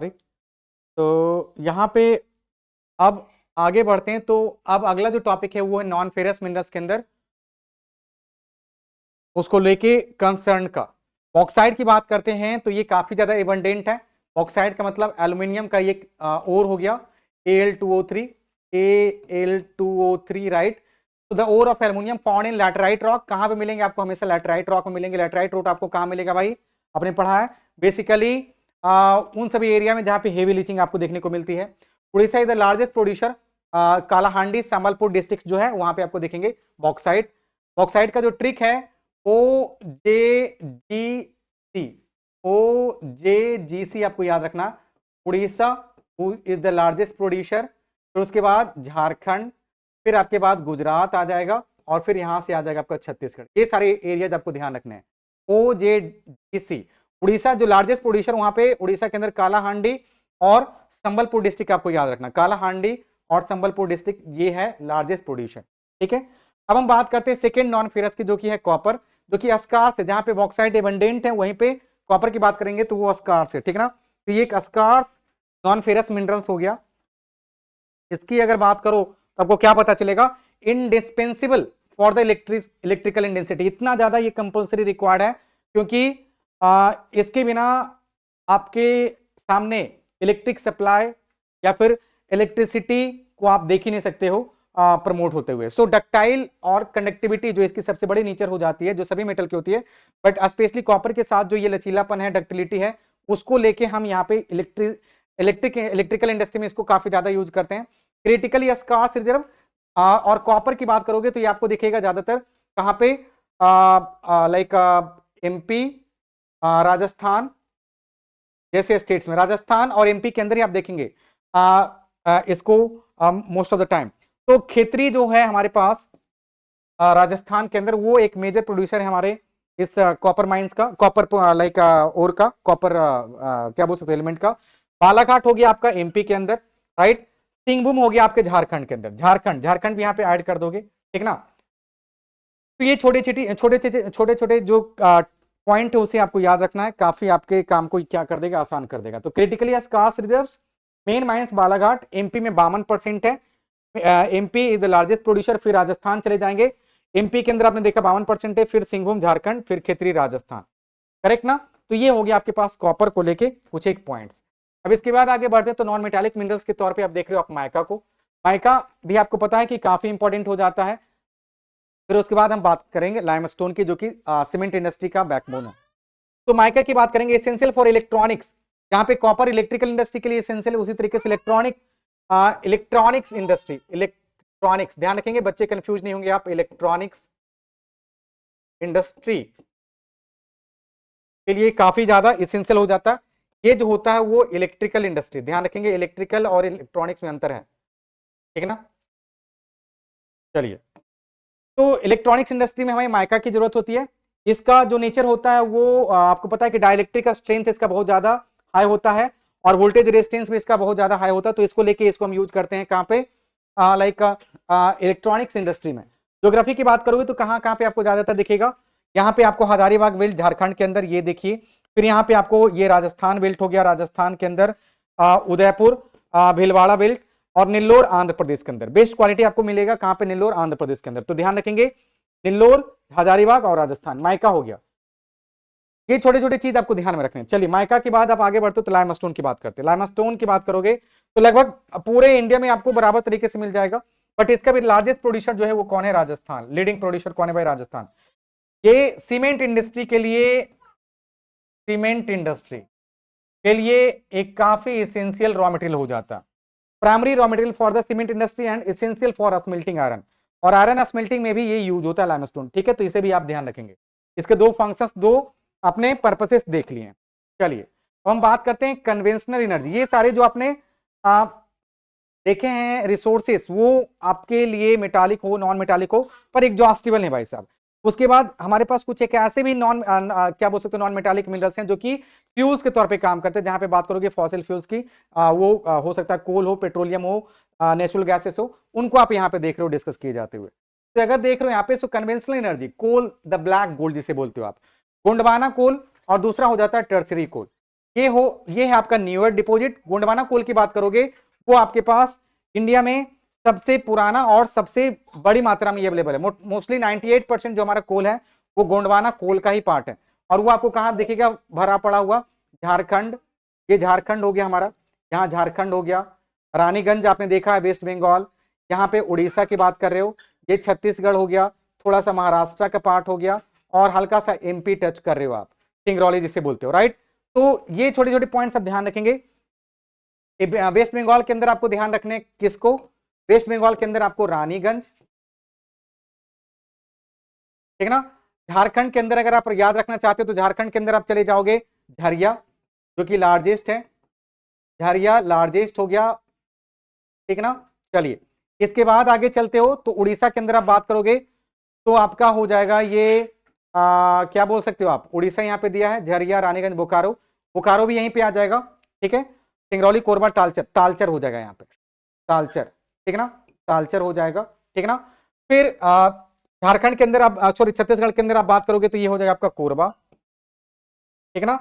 तो यहाँ पे अब आगे बढ़ते हैं। तो अब अगला जो टॉपिक है वो है नॉन फेरस मिनरल्स के अंदर उसको लेके कंसर्न का। बॉक्साइट की बात करते हैं तो ये काफी ज्यादा एबंडेंट है। बॉक्साइट का मतलब एल्यूमिनियम का ये ओर हो गया Al2O3 Al2O3 राइट। तो the ore of aluminium found in laterite rock. कहां पे मिलेंगे आपको? हमेशा लैटराइट रॉक में मिलेंगे। लैटराइट रॉक आपको कहां मिलेगा भाई? आपने पढ़ा है बेसिकली उन सभी एरिया में जहां पे हेवी लीचिंग आपको देखने को मिलती है। Orissa is the largest producer. Kalahandi Sambalpur district जो है वहां पे आपको देखेंगे बॉक्साइट। बॉक्साइट का जो ट्रिक है OJGC, OJGC आपको याद रखना। Orissa is the largest producer, फिर उसके बाद झारखंड, फिर आपके बाद गुजरात आ जाएगा और फिर यहां से आ जाएगा आपका छत्तीसगढ़। ये सारे एरियाज आपको ध्यान रखने हैं। OJGC उड़ीसा जो लार्जेस्ट प्रोड्यूसर, वहां पे उड़ीसा के अंदर कालाहांडी और संबलपुर डिस्ट्रिक्ट आपको याद रखना। कालाहांडी और संबलपुर डिस्ट्रिक्ट ये है लार्जेस्ट प्रोड्यूसर। ठीक है, अब हम बात करते हैं सेकेंड नॉन फेरस की जो कि है कॉपर, जो कि अस्कार्स है। जहां पे बॉक्साइट एबंडेंट है वहीं पे कॉपर की बात करेंगे तो वो अस्कार्स है। ठीक है ना, तो ये एक अस्कार्स नॉन फेरस मिनरल्स हो गया। इसकी अगर बात करो तो आपको क्या पता चलेगा? Indispensable for the electrical intensity. इतना ज्यादा ये कंपल्सरी रिक्वायर्ड है क्योंकि इसके बिना आपके सामने इलेक्ट्रिक सप्लाई या फिर इलेक्ट्रिसिटी को आप देख ही नहीं सकते हो प्रमोट होते हुए। सो डक्टाइल और कंडक्टिविटी जो इसकी सबसे बड़ी नेचर हो जाती है, जो सभी मेटल की होती है, बट स्पेशली कॉपर के साथ जो ये लचीलापन है, डक्टिलिटी है, उसको लेके हम यहाँ पे इलेक्ट्रिकल इंडस्ट्री में इसको काफी ज्यादा यूज करते हैं। क्रिटिकली स्कार्स रिजर्व और कॉपर की बात करोगे तो ये आपको दिखेगा ज्यादातर कहां पे? लाइक MP, राजस्थान जैसे स्टेट्स में। राजस्थान और MP के अंदर ही आप देखेंगे इसको मोस्ट ऑफ द टाइम। तो खेतरी जो है हमारे पास राजस्थान के अंदर, वो एक मेजर प्रोड्यूसर है हमारे इस कॉपर माइंस का, कॉपर लाइक ओर का, कॉपर क्या बोल सकते हैं एलिमेंट का। बालाघाट हो गया आपका MP के अंदर, राइट। सिंहभूम हो गया आपके झारखंड के अंदर। झारखंड भी यहाँ पे ऐड कर दोगे, ठीक ना। तो ये छोटे छोटे जो पॉइंट है उसे आपको याद रखना है, काफी आपके काम को क्या कर देगा? आसान कर देगा। तो critically scarce reserves, main mines Balaghat, MP में 52% है। MP is the largest producer. फिर राजस्थान चले जाएंगे, MP के अंदर आपने देखा 52% है, फिर सिंहभूम झारखंड, फिर खेतरी राजस्थान, करेक्ट ना। तो ये हो गया आपके पास कॉपर को लेके कुछ एक पॉइंट्स। अब इसके बाद आगे बढ़ते हैं तो नॉन मेटालिक मिनरल्स के तौर पे आप देख रहे हो आप माइका को। माइका भी आपको पता है कि काफी इंपॉर्टेंट हो जाता है। फिर उसके बाद हम बात करेंगे लाइमस्टोन की, जो कि सीमेंट इंडस्ट्री का बैकबोन है। तो माइका की बात करेंगे, एसेंशियल फॉर इलेक्ट्रॉनिक्स। जहां पे कॉपर इलेक्ट्रिकल इंडस्ट्री के लिए एसेंशियल है, उसी तरीके से इलेक्ट्रॉनिक्स इंडस्ट्री, इलेक्ट्रॉनिक्स ध्यान रखेंगे बच्चे, कंफ्यूज नहीं होंगे आप। इलेक्ट्रॉनिक्स इंडस्ट्री के लिए काफी ज्यादा एसेंशियल हो जाता है। ये जो होता है वो इलेक्ट्रिकल इंडस्ट्री, ध्यान रखेंगे इलेक्ट्रिकल और इलेक्ट्रॉनिक्स में अंतर है, ठीक है ना। चलिए, तो इलेक्ट्रॉनिक्स इंडस्ट्री में हमें माइका की जरूरत होती है। इसका जो नेचर होता है वो आपको पता है कि डाइलेक्ट्रिक का स्ट्रेंथ इसका बहुत ज्यादा हाई होता है और वोल्टेज रेजिस्टेंस भी इसका बहुत ज्यादा हाई होता है। तो इसको लेके इसको हम यूज करते हैं कहां पे? लाइक इलेक्ट्रॉनिक्स इंडस्ट्री में। ज्योग्राफी की बात करोगे तो कहां कहां पे आपको ज्यादातर दिखेगा? यहाँ पे आपको हजारीबाग बेल्ट झारखंड के अंदर, ये देखिए। फिर यहाँ पे आपको ये राजस्थान बेल्ट हो गया, राजस्थान के अंदर उदयपुर, भीलवाड़ा बेल्ट, और नेल्लोर आंध्र प्रदेश के अंदर। बेस्ट क्वालिटी आपको मिलेगा कहां पे? नेल्लोर आंध्र प्रदेश के अंदर। तो ध्यान रखेंगे नेल्लोर, हजारीबाग और राजस्थान। माइका हो गया, ये छोटे छोटे चीज आपको ध्यान में रखने हैं। चलिए, माइका के बाद आप आगे बढ़ते हो तो लाइमस्टोन की बात करते हैं। लाइमस्टोन की बात करोगे तो लगभग पूरे इंडिया में आपको बराबर तरीके से मिल जाएगा, बट इसका भी लार्जेस्ट प्रोड्यूसर जो है वो कौन है? राजस्थान। लीडिंग प्रोड्यूसर कौन है भाई? राजस्थान। ये सीमेंट इंडस्ट्री के लिए, सीमेंट इंडस्ट्री के लिए एक काफी एसेंशियल रॉ मटेरियल हो जाता है। Primary raw material for the cement industry and essential for smelting iron. और आयरन स्मेल्टिंग में भी ये यूज होता है लाइमस्टोन, ठीक है। तो इसे भी आप ध्यान रखेंगे। इसके दो फंक्शंस, दो अपने पर्पसेस देख लिए हैं। चलिए, अब हम बात करते हैं कन्वेंशनल एनर्जी। ये सारे जो आपने देखे हैं रिसोर्सेस, वो आपके लिए मेटालिक हो नॉन मेटालिक हो पर एग्जॉस्टिबल है भाई साहब। उसके बाद हमारे पास कुछ एक ऐसे भी क्या बोल सकते हैं नॉन मेटालिक मिनरल्स हैं जो कि फ्यूल्स के तौर पे काम करते हैं। जहां पे बात करोगे फॉसिल फ्यूल्स की, वो हो सकता है कोल हो, पेट्रोलियम हो, नेचुरल गैसेस हो, उनको आप यहाँ पे देख रहे हो डिस्कस किए जाते हुए। तो अगर देख रहे हो यहाँ पे, so conventional energy, coal the black gold जिसे बोलते हो आप, गोंडवाना कोल, और दूसरा हो जाता है टर्सरी कोल। ये है आपका न्यूअर डिपॉजिट। गोंडवाना कोल की बात करोगे वो आपके पास इंडिया में सबसे पुराना और सबसे बड़ी मात्रा में अवेलेबल है। मोस्टली 98% जो हमारा कोल है वो गोंडवाना कोल का ही पार्ट है। और वो आपको कहां दिखेगा भरा पड़ा हुआ? झारखंड, ये झारखंड हो गया हमारा, यहाँ झारखंड हो गया। रानीगंज आपने देखा है वेस्ट बंगाल। यहाँ पे उड़ीसा की बात कर रहे हो, ये छत्तीसगढ़ हो गया, थोड़ा सा महाराष्ट्र का पार्ट हो गया, और हल्का सा एमपी टच कर रहे हो आप, सिंगरौली जिसे बोलते हो, राइट। तो ये छोटे छोटे पॉइंट्स आप ध्यान रखेंगे। वेस्ट बंगाल के अंदर आपको ध्यान रखने किसको? वेस्ट बंगाल के अंदर आपको रानीगंज, ठीक ना। झारखंड के अंदर अगर आप याद रखना चाहते हो तो झारखंड के अंदर आप चले जाओगे झरिया, जो कि लार्जेस्ट है, झरिया लार्जेस्ट हो गया, ठीक ना। चलिए इसके बाद आगे चलते हो तो उड़ीसा के अंदर आप बात करोगे तो आपका हो जाएगा ये क्या बोल सकते हो आप, उड़ीसा यहाँ पे दिया है, झरिया, रानीगंज, बोकारो, बोकारो भी यहीं पे आ जाएगा, ठीक है। सिंगरौली, कोरबा, तालचर, तालचर हो जाएगा यहाँ पे, तालचर, ठीक ना, तालचर हो जाएगा, ठीक ना। फिर झारखंड के अंदर आप सॉरी छत्तीसगढ़ के अंदर आप बात करोगे तो ये हो जाएगा आपका कोरबा, ठीक ना।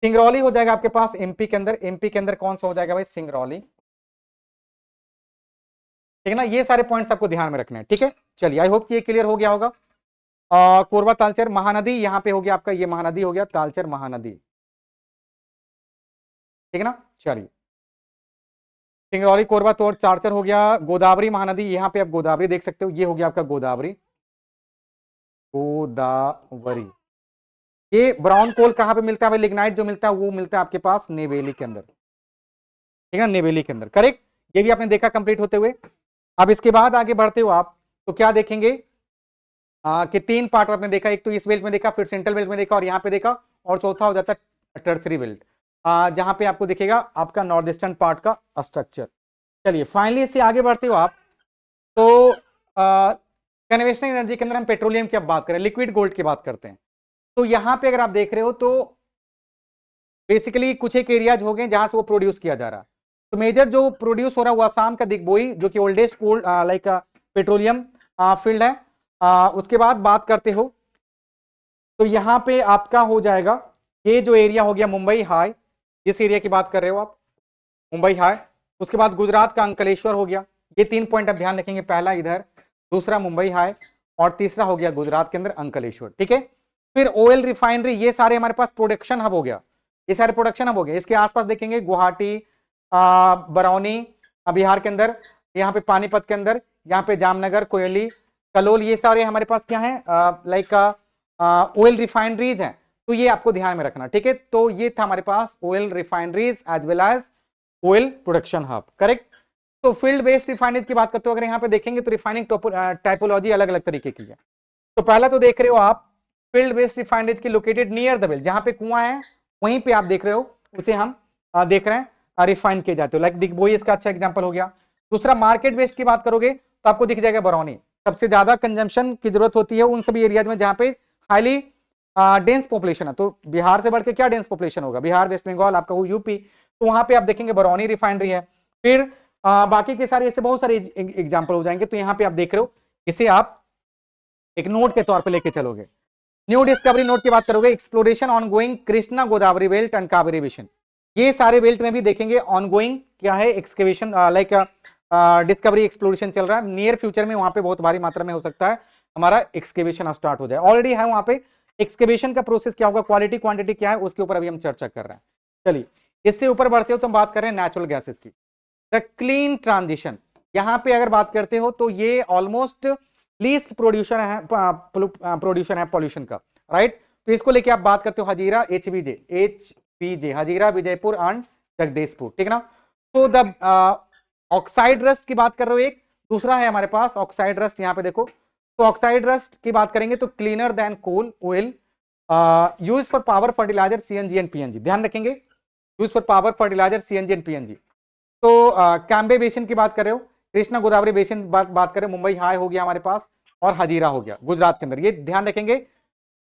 सिंगरौली हो जाएगा आपके पास एमपी के अंदर, एमपी के अंदर कौन सा हो जाएगा भाई? सिंगरौली, ठीक है ना। ये सारे पॉइंट्स आपको ध्यान में रखने हैं, ठीक है। चलिए आई होप कि ये क्लियर हो गया होगा। कोरबा, तालचर, महानदी यहाँ पे हो गया आपका, ये महानदी हो गया, तालचर महानदी, ठीक है ना। चलिए सिंगरौली, कोरबा, तोड़, तालचर हो गया। गोदावरी महानदी, यहाँ पे आप गोदावरी देख सकते हो, ये हो गया आपका गोदावरी, गोदावरी। ये ब्राउन कोल कहाँ पे मिलता है भाई? लिग्नाइट जो मिलता है वो मिलता है आपके पास नेवेली के अंदर, ठीक है, नेवेली के अंदर, करेक्ट। ये भी आपने देखा कंप्लीट होते हुए। अब इसके बाद आगे बढ़ते हो आप तो क्या देखेंगे कि तीन पार्ट आपने देखा, एक तो इस बेल्ट में देखा, फिर सेंट्रल बेल्ट में देखा, और यहाँ पे देखा, और चौथा हो जाता है टर्थियरी बेल्ट, जहां पे आपको दिखेगा आपका नॉर्थ ईस्टर्न पार्ट का स्ट्रक्चर। चलिए फाइनली इससे आगे बढ़ते हो आप तो कन्वेंशनल एनर्जी के अंदर हम पेट्रोलियम की अब बात करें, लिक्विड गोल्ड की बात करते हैं। तो यहां पे अगर आप देख रहे हो तो बेसिकली कुछ एक एरियाज हो गए जहां से वो प्रोड्यूस किया जा रहा है। तो मेजर जो प्रोड्यूस हो रहा है वो आसाम का दिग्बोई, जो कि oldest gold like petroleum field है। उसके बाद बात करते हो तो यहां पे आपका हो जाएगा ये जो एरिया हो गया मुंबई हाई, इस एरिया की बात कर रहे हो आप, मुंबई हाई। उसके बाद गुजरात का अंकलेश्वर हो गया। ये तीन पॉइंट आप ध्यान रखेंगे, पहला इधर, दूसरा मुंबई हाई, और तीसरा हो गया गुजरात के अंदर अंकलेश्वर, ठीक है। फिर ऑयल रिफाइनरी, ये सारे हमारे पास प्रोडक्शन हब हो गया, ये सारे प्रोडक्शन हब हो गए। इसके आसपास देखेंगे गुवाहाटी, बरौनी बिहार के अंदर, यहाँ पे पानीपत के अंदर, यहाँ पे जामनगर, कोयली, कलोल, ये सारे हमारे पास क्या है लाइक ऑयल रिफाइनरीज हैं। तो ये आपको ध्यान में रखना, ठीक है। तो ये था हमारे पास oil refineries as well as oil production hub, correct. तो फील्ड बेस्ड रिफाइनरीज की बात करते हो अगर यहाँ पे देखेंगे तो रिफाइनिंग टाइपोलॉजी अलग अलग तरीके की है। तो पहला तो देख रहे हो आप फील्ड बेस्ड रिफाइनरीज की लोकेटेड नियर द वेल, जहां पे कुआं है वहीं पे आप देख रहे हो, उसे हम देख रहे हैं रिफाइन किए जाते हो, लाइक दिग्बोई इसका अच्छा एग्जांपल हो गया। दूसरा मार्केट बेस्ड की बात करोगे तो आपको दिख जाएगा बरौनी, सबसे ज्यादा कंजम्पशन की जरूरत होती है उन सभी एरियाज में जहां पे हाईली डेंस पॉपुलेशन है। तो बिहार से बढ़ के क्या डेंस पॉपुलेशन होगा? बिहार, वेस्ट बंगाल, आपका वो यूपी, तो वहां पे आप देखेंगे बरौनी रिफाइनरी है। फिर बाकी के सारे ऐसे बहुत सारे एग्जाम्पल हो जाएंगे। तो यहाँ पे आप देख रहे हो, इसे आप एक नोट के तौर पे लेके चलोगे। न्यू डिस्कवरी नोट की बात करोगे, exploration ongoing Krishna Godavari belt and Kaveri basin, ये सारे बेल्ट में भी देखेंगे ऑनगोइंग क्या है, एक्सकेवेशन लाइक डिस्कवरी एक्सप्लोरेशन चल रहा है। नियर फ्यूचर में वहां पे बहुत भारी मात्रा में हो सकता है हमारा एक्सकेवेशन स्टार्ट हो जाए, ऑलरेडी है वहां पे। एक्सकेवेशन का प्रोसेस क्या होगा, क्वालिटी क्वांटिटी क्या है, उसके ऊपर अभी हम चर्चा कर रहे हैं। चलिए इससे ऊपर बढ़ते हो तो हम बात कर रहे हैं नेचुरल गैसेस की, द क्लीन ट्रांजिशन। यहां पे अगर बात करते हो तो ये ऑलमोस्ट लीस्ट प्रोड्यूसर है पॉल्यूशन का, राइट। तो इसको लेके आप बात करते हो हजीरा, एचबीजे हजीरा, विजयपुर एंड जगदीशपुर, ठीक ना। तो द ऑक्साइड रस्ट की बात कर रहे हो एक, दूसरा है हमारे पास ऑक्साइड रस्ट, यहां पे देखो। तो ऑक्साइड रस्ट की बात करेंगे तो cleaner than coal oil, use for power fertiliser CNG and PNG, ध्यान रखेंगे, use for power fertiliser CNG and PNG. तो कैम्बे बेसिन की बात कर रहे हो, कृष्णा गोदावरी बेसिन बात करें, मुंबई हाई हो गया हमारे पास, और हजीरा हो गया गुजरात के अंदर। ये ध्यान रखेंगे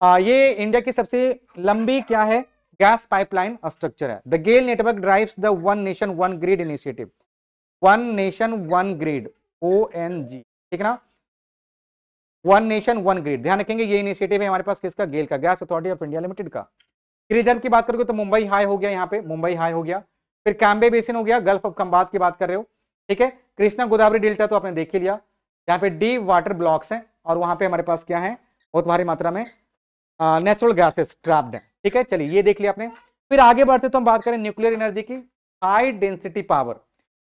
ये इंडिया की सबसे लंबी क्या है, गैस पाइपलाइन स्ट्रक्चर है। The GAIL network drives the one nation one grid initiative, one nation one grid, ONG, ठीक ना, वन नेशन वन ग्रिड, ध्यान रखेंगे। ये इनिशिएटिव है हमारे पास किसका, गेल का, gas authority of India limited का। रिजर्व की बात करोगे तो मुंबई हाई हो गया, यहाँ पे मुंबई हाई हो गया। फिर कैम्बे बेसिन हो गया, गल्फ ऑफ खंबात की बात कर रहे हो, ठीक है। कृष्णा गोदावरी डेल्टा तो आपने देख ही लिया, यहाँ पे डीप वाटर ब्लॉक्स हैं और वहां पे हमारे पास क्या है, बहुत भारी मात्रा में नेचुरल गैसेस ट्रैप्ड है, ठीक है। चलिए ये देख लिया आपने। फिर आगे बढ़ते तो हम बात करें न्यूक्लियर एनर्जी की, हाई डेंसिटी पावर,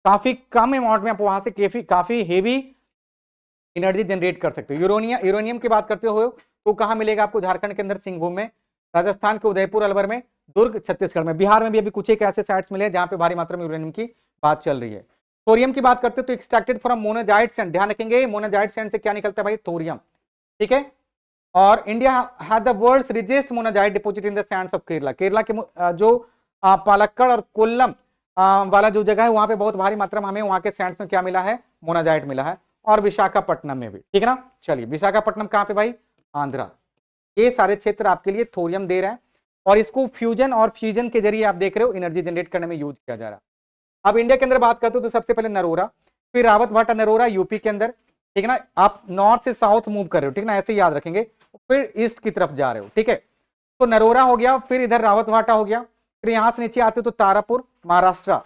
काफी कम अमाउंट में आप वहां से काफी हेवी एनर्जी जनरेट कर सकते हो। यूरेनियम की बात करते हो तो कहां मिलेगा आपको, झारखंड के अंदर सिंहभूम में, राजस्थान के उदयपुर अलवर में, दुर्ग छत्तीसगढ़ में, बिहार में भी अभी कुछ एक ऐसे साइट्स मिले हैं जहां पे भारी मात्रा में यूरेनियम की बात चल रही है। थोरियम की बात करते हो तो एक्सट्रैक्टेड फ्रॉम मोनाजाइट सैंड, ध्यान रखेंगे मोनाजाइट सैंड से क्या निकलता है भाई, थोरियम, ठीक है। और India had the world's richest monazite deposit in the sands of Kerala, Kerala के जो पालक्कड़ और कोल्लम वाला जो जगह है वहां पे बहुत भारी मात्रा में हमें वहां के सैंड्स में क्या मिला है, मोनाजाइट मिला है। और विशाखापट्टनम में भी, ठीक है ना। चलिए विशाखापट्टनम कहां पे भाई, आंध्रा। ये सारे क्षेत्र आपके लिए थोरियम दे रहे हैं और इसको फ्यूजन और फ्यूजन के जरिए आप देख रहे हो एनर्जी जनरेट करने में यूज किया जा रहा है। अब इंडिया के अंदर बात करते हो तो सबसे पहले नरोरा, फिर रावत भाटा नरोरा यूपी के अंदर, ठीक है ना। आप नॉर्थ से साउथ मूव कर रहे हो, ठीक ना, ऐसे याद रखेंगे। फिर ईस्ट की तरफ जा रहे हो, ठीक है। तो नरोरा हो गया, फिर इधर रावत भाटा हो गया, फिर यहां से नीचे आते हो तो तारापुर महाराष्ट्र,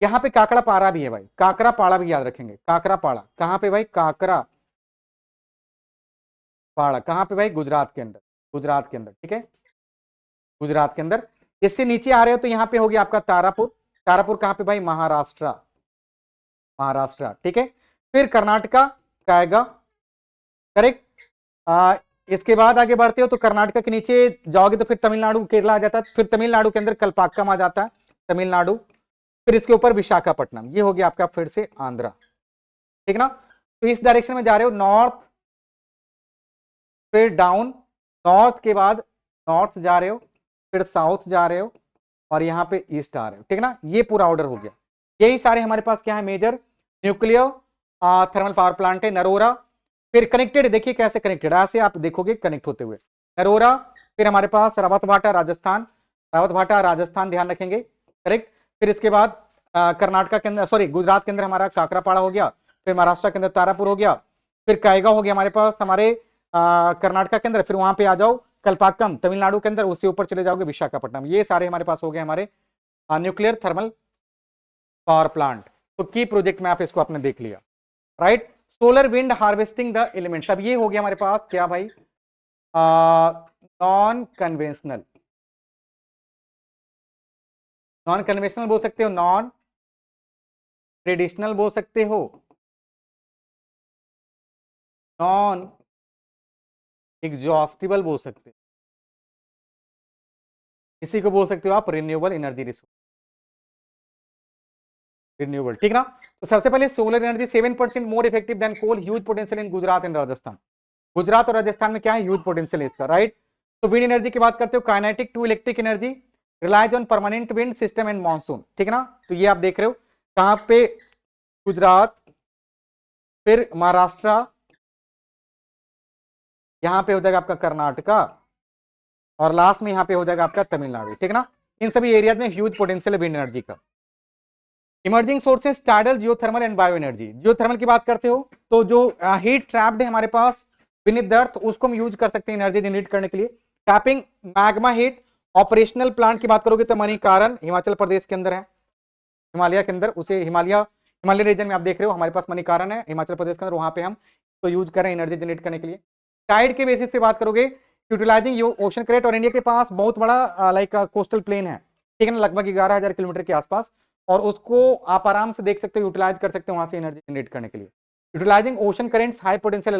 यहां पे काकड़ा पाड़ा भी है भाई, काकरा पाड़ा भी याद रखेंगे, काकरा पाड़ा कहां पे भाई, काकरा पाड़ा कहां पे भाई, गुजरात के अंदर, गुजरात के अंदर, ठीक है, गुजरात के अंदर। इससे नीचे आ रहे हो तो यहां पे हो गया आपका तारापुर, तारापुर कहां पे भाई, महाराष्ट्र, महाराष्ट्र, ठीक है। फिर कर्नाटका कायगा, करेक्ट। इसके बाद आगे बढ़ते हो तो कर्नाटक के नीचे जाओगे तो फिर तमिलनाडु केरला आ जाता है, फिर तमिलनाडु के अंदर कल्पाक्कम आ जाता है, तमिलनाडु। फिर इसके ऊपर विशाखापट्टनम, ये हो गया आपका फिर से आंध्रा, ठीक ना। तो इस डायरेक्शन में जा रहे हो, नॉर्थ फिर डाउन, नॉर्थ के बाद नॉर्थ जा रहे हो, फिर साउथ जा रहे हो और यहां पे ईस्ट आ रहे हो, ठीक ना। ये पूरा ऑर्डर हो गया। यही सारे हमारे पास क्या है, major nuclear thermal power plant है। नरोरा फिर कनेक्टेड, देखिए कैसे कनेक्टेड, ऐसे आप देखोगे कनेक्ट होते हुए, नरोरा। फिर हमारे पास रावत भाटा राजस्थान, रावत भाटा राजस्थान ध्यान रखेंगे, करेक्ट। फिर इसके बाद कर्नाटक के अंदर, सॉरी गुजरात के अंदर हमारा काकरापाड़ा हो गया, फिर महाराष्ट्र के अंदर तारापुर हो गया, फिर कायगा हो गया हमारे पास हमारे कर्नाटक के अंदर, फिर वहां पे आ जाओ कल्पाक्कम तमिलनाडु के अंदर, उससे ऊपर चले जाओगे विशाखापट्टनम। ये सारे हमारे पास हो गए हमारे न्यूक्लियर थर्मल पावर प्लांट। तो की प्रोजेक्ट में आप इसको आपने देख लिया, right. Solar wind harvesting the elements, अब ये हो गया हमारे पास क्या भाई, नॉन कन्वेंशनल, नॉन कन्वेंशनल बोल सकते हो, नॉन ट्रेडिशनल बोल सकते हो, नॉन एग्जॉस्टिबल बोल सकते हो, इसी को बोल सकते हो आप रिन्यूएबल एनर्जी रिसोर्स, रिन्यूएबल, ठीक ना। तो सबसे पहले solar energy 7% more effective than coal, huge potential in Gujarat and Rajasthan. Gujarat और राजस्थान में क्या है, ह्यूज पोटेंशियल है इसका, राइट। तो विंड एनर्जी की बात करते हो, kinetic to electric energy, relies on permanent wind system and monsoon, ठीक है ना। तो ये आप देख रहे हो कहां पे, गुजरात, फिर महाराष्ट्र, यहां पे हो जाएगा आपका कर्नाटका और लास्ट में यहां पे हो जाएगा आपका तमिलनाडु, ठीक है ना। इन सभी एरियाज में ह्यूज पोटेंशियल है विंड एनर्जी का। Emerging sources tidal, geothermal and bio energy. Geothermal की बात करते हो तो जो हीट ट्रैप्ड है हमारे पास beneath the earth, उसको हम यूज कर सकते हैं एनर्जी जनरेट करने के लिए। Tapping magma heat, operational plant की बात करोगे तो मणिकारण हिमाचल प्रदेश के अंदर है, हिमालय के अंदर, उसे हिमालय रीजन में आप देख रहे हो हमारे पास मणिकारण है हिमाचल प्रदेश के अंदर, वहां पे हम तो यूज कर रहे हैं एनर्जी जनरेट करने के लिए। टाइड के बेसिस पे बात करोगे, यूटिलाइजिंग ओशन करेट, और इंडिया के पास बहुत बड़ा लाइक कोस्टल प्लेन है, ठीक है ना, लगभग 11,000 किलोमीटर के आसपास, और उसको आप आराम से देख सकते हो, यूटिलाइज कर सकते हो वहां से एनर्जी जनरेट करने के लिए। Utilising ocean currents, high potential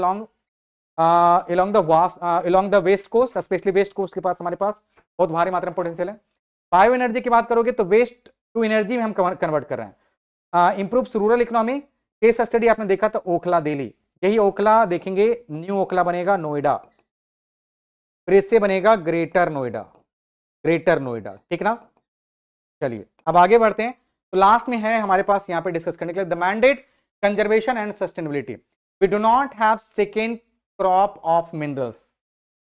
along the west coast, especially west coast के पास हमारे पास बहुत भारी मात्रा में पोटेंशियल है। बायो एनर्जी की बात करोगे तो वेस्ट टू एनर्जी में हम कन्वर्ट कर रहे हैं। Improve rural economy, case study आपने देखा था ओखला दिल्ली, यही ओखला देखेंगे, न्यू ओखला बनेगा नोएडा, फिर इससे बनेगा ग्रेटर नोएडा, ग्रेटर नोएडा, ठीक ना। चलिए अब आगे बढ़ते हैं, तो लास्ट में है हमारे पास यहाँ पे डिस्कस करने के लिए the mandate conservation and sustainability. We do not have second crop of minerals,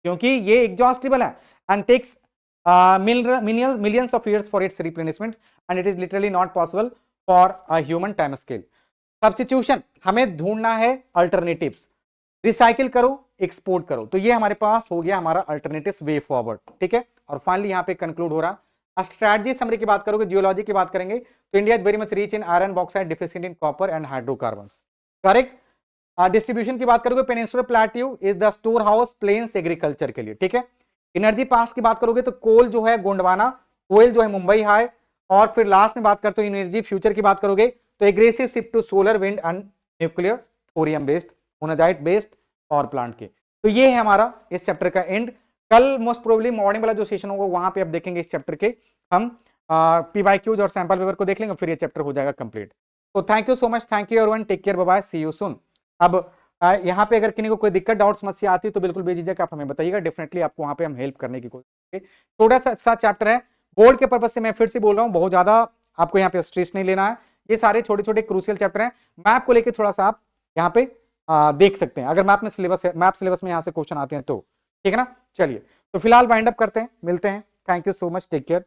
क्योंकि ये एग्जॉस्टिबल है and takes millions of years for its replenishment and it is literally not possible for a human time scale. Substitution, हमें ढूंढना है alternatives, recycle करो, export करो। तो ये हमारे पास हो गया हमारा अल्टरनेटिव वे फॉरवर्ड, ठीक है। और फाइनली यहाँ पे कंक्लूड हो रहा। स्ट्रैटेजी समरी की बात करोगे, जियोलॉजी की बात करेंगे तो India is very much rich in iron, bauxite, deficient in copper and hydrocarbons, correct. Distribution की बात करोगे, peninsular plateau is the store house plains agriculture के लिए, ठीक है। एनर्जी पास की बात करोगे तो कोल जो है गोंडवाना, ऑयल जो है मुंबई हाई, और फिर लास्ट में बात करते हो एनर्जी फ्यूचर की बात करोगे तो aggressive shift to solar, wind and nuclear, thorium based, monazite based power plant के। तो ये है हमारा इस चैप्टर का एंड। कल मोस्ट प्रोबेबली मॉर्निंग वाला जो सेशन होगा वहां पे अब देखेंगे इस चैप्टर के हम पीवाईक्यूज और सैंपल पेपर को देख लेंगे, फिर ये चैप्टर हो जाएगा कंप्लीट। तो thank you so much, thank you everyone, take care, bye bye, see you soon. अब यहाँ पे अगर किसी को कोई दिक्कत, डाउट, समस्या आती है तो बिल्कुल बेझिझक आप हमें बताइएगा, डेफिनेटली आपको वहां पे हम हेल्प करने की कोशिश करेंगे। थोड़ा सा चैप्टर है बोर्ड के पर्पज से, मैं फिर से बोल रहा हूँ, बहुत ज्यादा आपको यहाँ पे स्ट्रेस नहीं लेना है। ये सारे छोटे छोटे क्रूशियल चैप्टर हैं, मैप को लेकर थोड़ा सा आप यहाँ पे देख सकते हैं, अगर मैप में सिलेबस है, मैप सिलेबस में यहाँ से क्वेश्चन आते हैं तो, ठीक है ना। चलिए तो फिलहाल वाइंड अप करते हैं, मिलते हैं, thank you so much, take care.